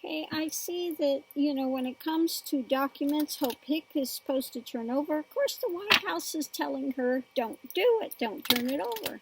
Okay, I see that, when it comes to documents, Hope Hicks is supposed to turn over. Of course, the White House is telling her, don't do it, don't turn it over.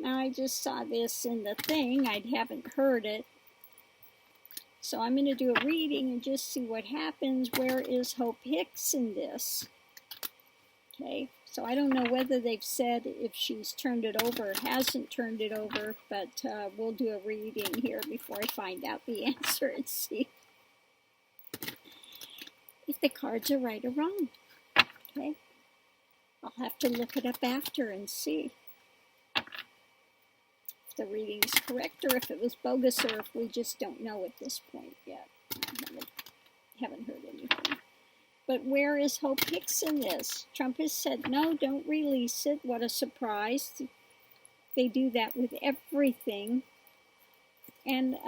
Now, I just saw this in the thing. I haven't heard it. So I'm going to do a reading and just see what happens. Where is Hope Hicks in this? Okay, so I don't know whether they've said if she's turned it over or hasn't turned it over, but we'll do a reading here before I find out the answer and see if the cards are right or wrong. Okay, I'll have to look it up after and see if the reading's correct or if it was bogus or if we just don't know at this point yet. Haven't heard anything. But where is Hope Hicks in this? Trump has said, no, don't release it. What a surprise. They do that with everything. And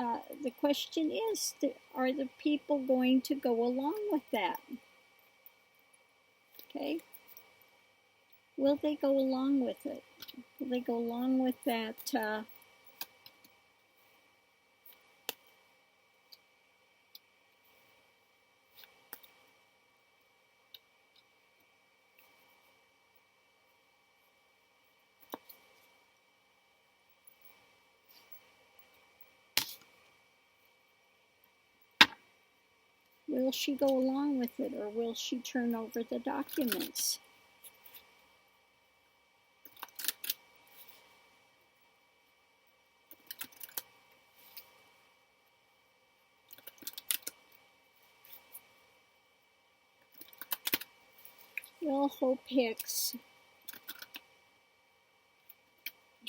the question is, are the people going to go along with that? Okay. Will they go along with it? Will they go along with that? Will she go along with it, or will she turn over the documents? Will Hope Hicks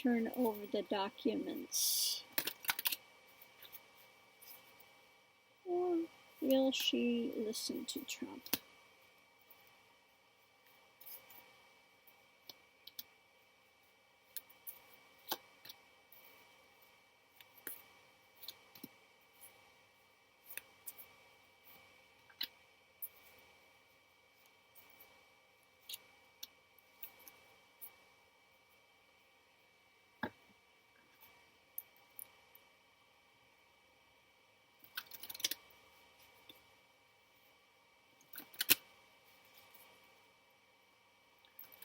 turn over the documents? Or will she listen to Trump?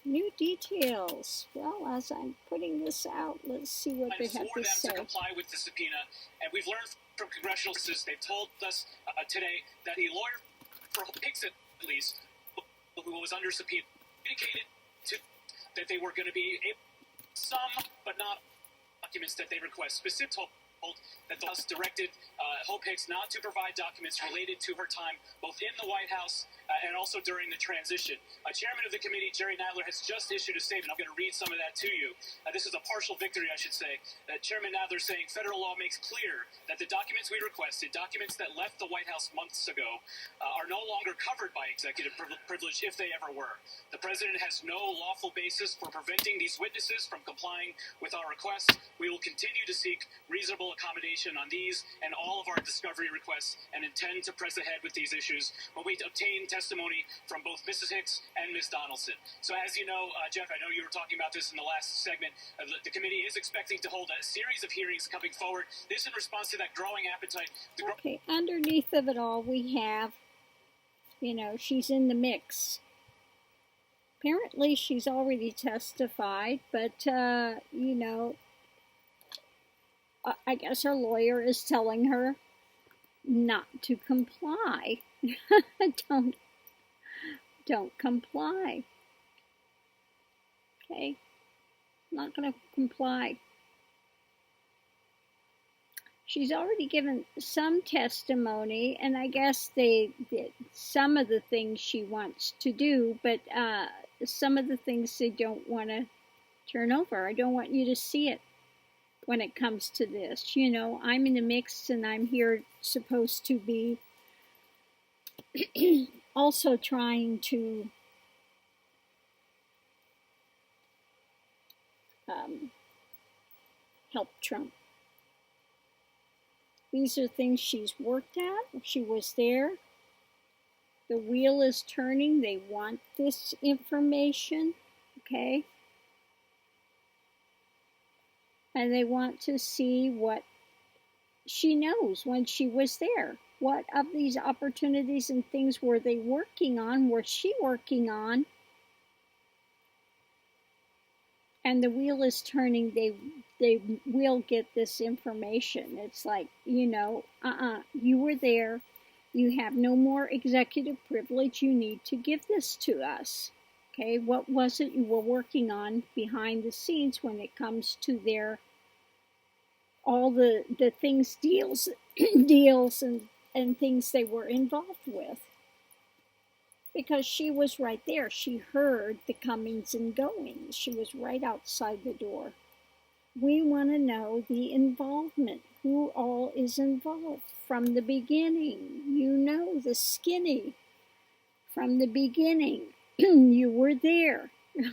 New details. Well, as I'm putting this out, let's see what they have to say. To comply with the subpoena, and we've learned from congressional sources, they've told us today that the lawyer for Hicks, at least, who was under subpoena, indicated that they were going to be able some, but not documents that they request. Specifically told that the House directed Hope Hicks not to provide documents related to her time, both in the White House and also during the transition. Chairman of the committee, Jerry Nadler, has just issued a statement. I'm going to read some of that to you. This is a partial victory, I should say. Chairman Nadler saying federal law makes clear that the documents we requested, documents that left the White House months ago, are no longer covered by executive privilege if they ever were. The president has no lawful basis for preventing these witnesses from complying with our request. We will continue to seek reasonable accommodation on these and all of our discovery requests and intend to press ahead with these issues when we obtain testimony from both Mrs. Hicks and Ms. Donaldson. So as you know, Jeff, I know you were talking about this in the last segment. The committee is expecting to hold a series of hearings coming forward. This in response to that growing appetite. Okay, underneath of it all, we have, she's in the mix. Apparently, she's already testified, but, I guess her lawyer is telling her not to comply. Don't comply. Okay? Not going to comply. She's already given some testimony, and I guess they did some of the things she wants to do, but some of the things they don't want to turn over. I don't want you to see it when it comes to this. I'm in the mix, and I'm here supposed to be also trying to help Trump. These are things she's worked at. She was there. The wheel is turning. They want this information, okay? And they want to see what she knows when she was there. What of these opportunities and things were they working on? Was she working on? And the wheel is turning. They will get this information. It's like, you were there. You have no more executive privilege. You need to give this to us. Okay, what was it you were working on behind the scenes when it comes to all the things, deals and things they were involved with? Because she was right there. She heard the comings and goings. She was right outside the door. We want to know the involvement. Who all is involved from the beginning? The skinny from the beginning. You were there,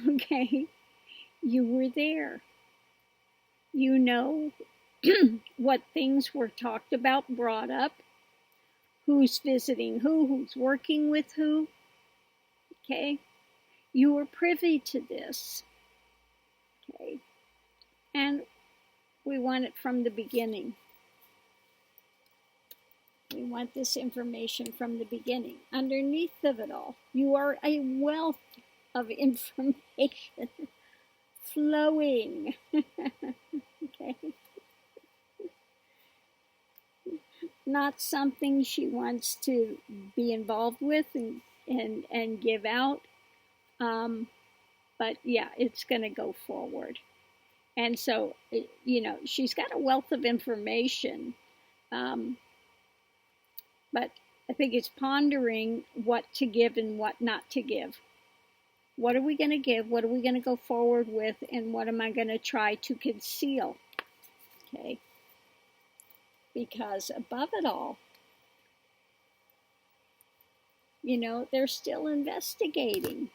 okay? You were there. You know what things were talked about, brought up, who's visiting who's working with who, okay? You were privy to this, okay? And we want it from the beginning. We want this information from the beginning. Underneath of it all, you are a wealth of information flowing. Okay. Not something she wants to be involved with and give out. But yeah, it's going to go forward. And so, she's got a wealth of information. But I think it's pondering what to give and what not to give. What are we going to give? What are we going to go forward with? And what am I going to try to conceal? Okay. Because above it all, they're still investigating.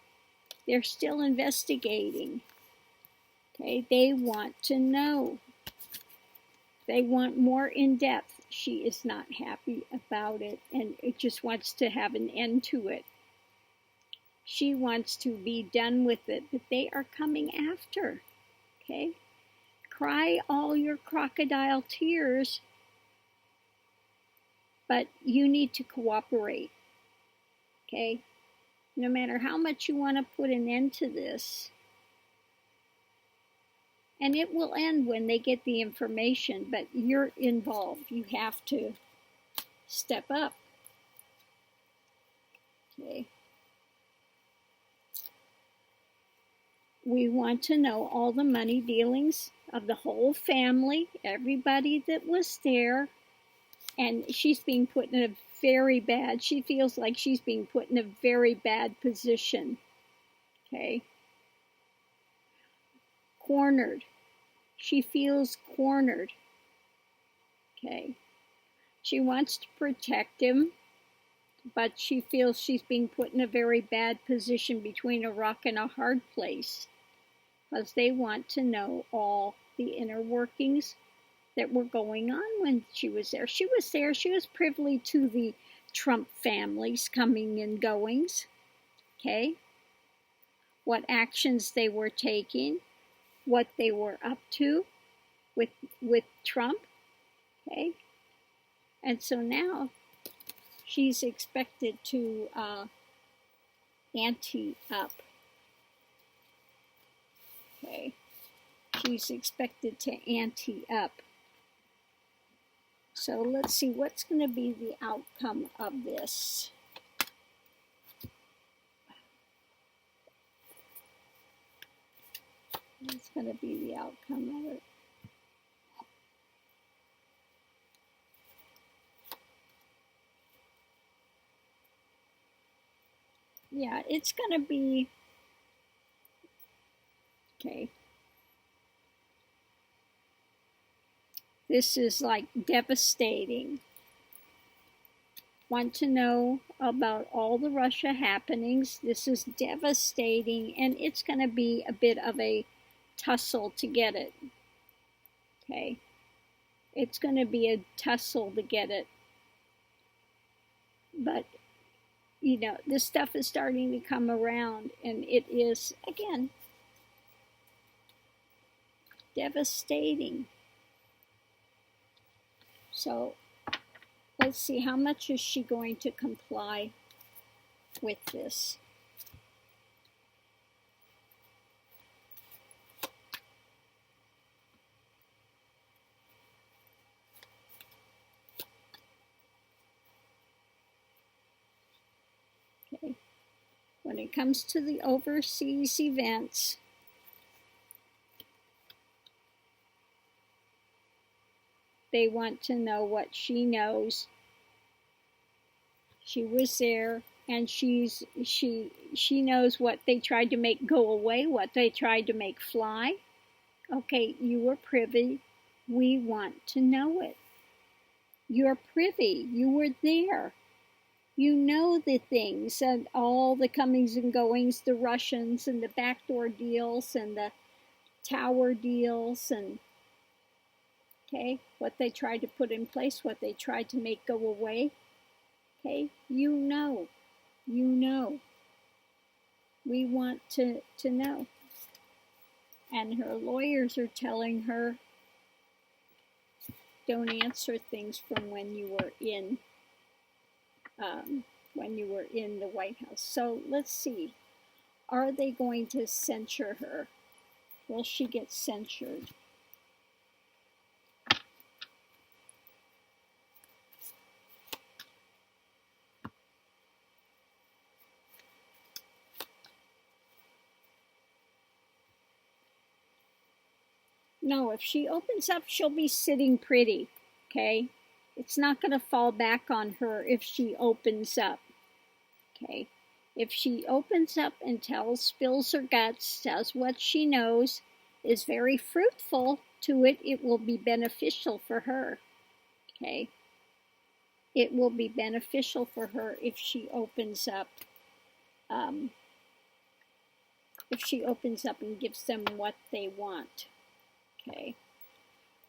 They're still investigating. Okay. They want to know. They want more in depth. She is not happy about it, and it just wants to have an end to it. She wants to be done with it, but they are coming after. Okay? Cry all your crocodile tears, but you need to cooperate. Okay? No matter how much you want to put an end to this, and it will end when they get the information, but you're involved. You have to step up. Okay. We want to know all the money dealings of the whole family, everybody that was there. And she's being put in a very bad, she feels like she's being put in a very bad position. Okay. Cornered. She feels cornered. Okay. She wants to protect him, but she feels she's being put in a very bad position between a rock and a hard place, because they want to know all the inner workings that were going on when she was there. She was there. She was privy to the Trump family's coming and goings. Okay. What actions they were taking, what they were up to with Trump, okay? And so now she's expected to ante up, okay? She's expected to ante up. So let's see what's going to be the outcome of this. What's going to be the outcome of it? Yeah, it's going to be, okay. This is like devastating. Want to know about all the Russia happenings. This is devastating, and it's going to be a bit of a tussle to get it. Okay. It's going to be a tussle to get it. But, this stuff is starting to come around, and it is, again, devastating. So let's see, how much is she going to comply with this? Okay. When it comes to the overseas events, they want to know what she knows. She was there, and she knows what they tried to make go away, what they tried to make fly. Okay, you were privy. We want to know it. You're privy. You were there. You know the things and all the comings and goings, the Russians and the backdoor deals and the tower deals, and okay, what they tried to put in place, what they tried to make go away. Okay, you know. We want to know. And her lawyers are telling her, don't answer things from when you were in the White House. So let's see. Are they going to censure her? Will she get censured? No, if she opens up, she'll be sitting pretty, okay? It's not going to fall back on her if she opens up, okay? If she opens up and spills her guts, tells what she knows, is very fruitful to it, it will be beneficial for her, okay? It will be beneficial for her if she opens up. If she opens up and gives them what they want. Okay,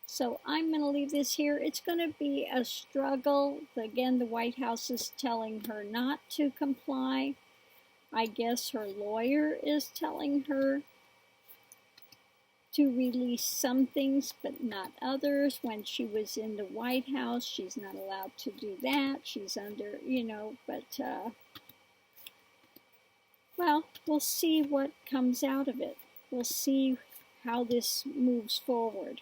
so I'm going to leave this here. It's going to be a struggle. Again, the White House is telling her not to comply. I guess her lawyer is telling her to release some things, but not others. When she was in the White House, she's not allowed to do that. She's under, but, well, we'll see what comes out of it. We'll see how this moves forward.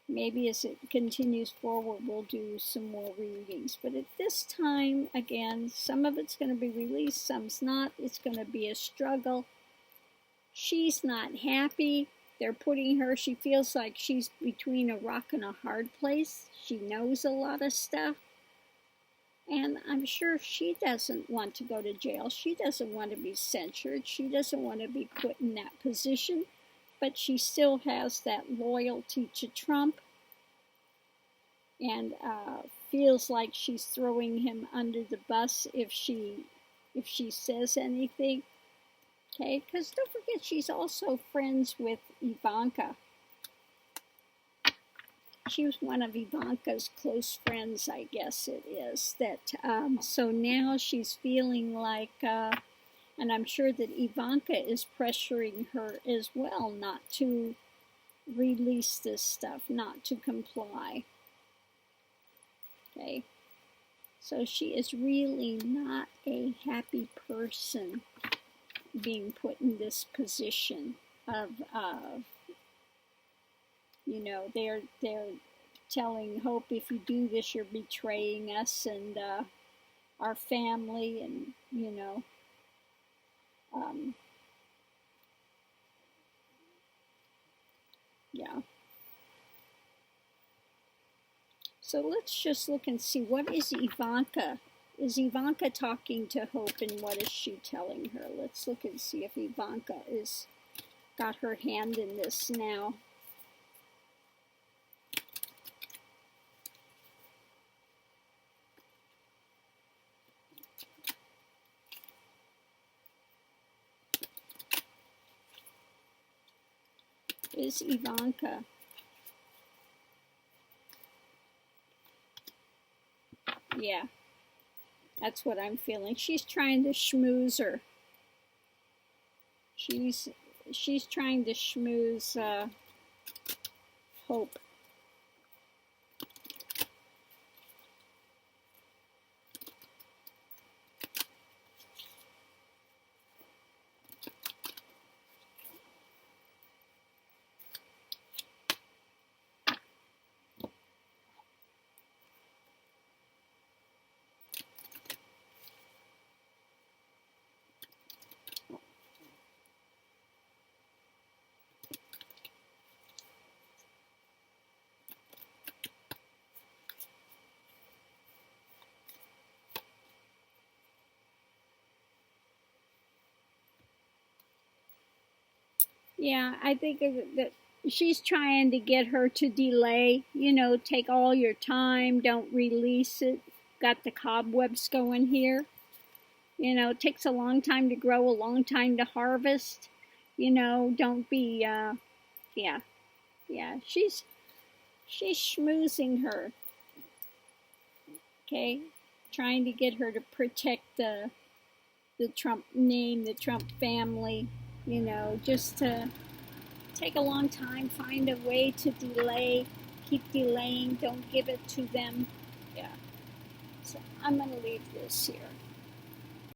Maybe as it continues forward, we'll do some more readings. But at this time, again, some of it's going to be released, some's not. It's going to be a struggle. She's not happy. They're putting her, she feels like she's between a rock and a hard place. She knows a lot of stuff. And I'm sure she doesn't want to go to jail. She doesn't want to be censured. She doesn't want to be put in that position. But she still has that loyalty to Trump. And feels like she's throwing him under the bus if she says anything. Okay, because don't forget she's also friends with Ivanka. She was one of Ivanka's close friends, I guess it is. So now she's feeling like, and I'm sure that Ivanka is pressuring her as well not to release this stuff, not to comply. Okay, so she is really not a happy person being put in this position of they're telling Hope, if you do this, you're betraying us and our family, and yeah. So let's just look and see, what is Ivanka? Is Ivanka talking to Hope, and what is she telling her? Let's look and see if Ivanka is got her hand in this now. Is Ivanka? Yeah, that's what I'm feeling. She's trying to schmooze her. She's trying to schmooze Hope. Yeah, I think that she's trying to get her to delay, take all your time, don't release it. Got the cobwebs going here. It takes a long time to grow, a long time to harvest. Don't be, yeah. She's schmoozing her. Okay, trying to get her to protect the Trump name, the Trump family, just to take a long time, find a way to delay, keep delaying, don't give it to them. Yeah. So I'm going to leave this here.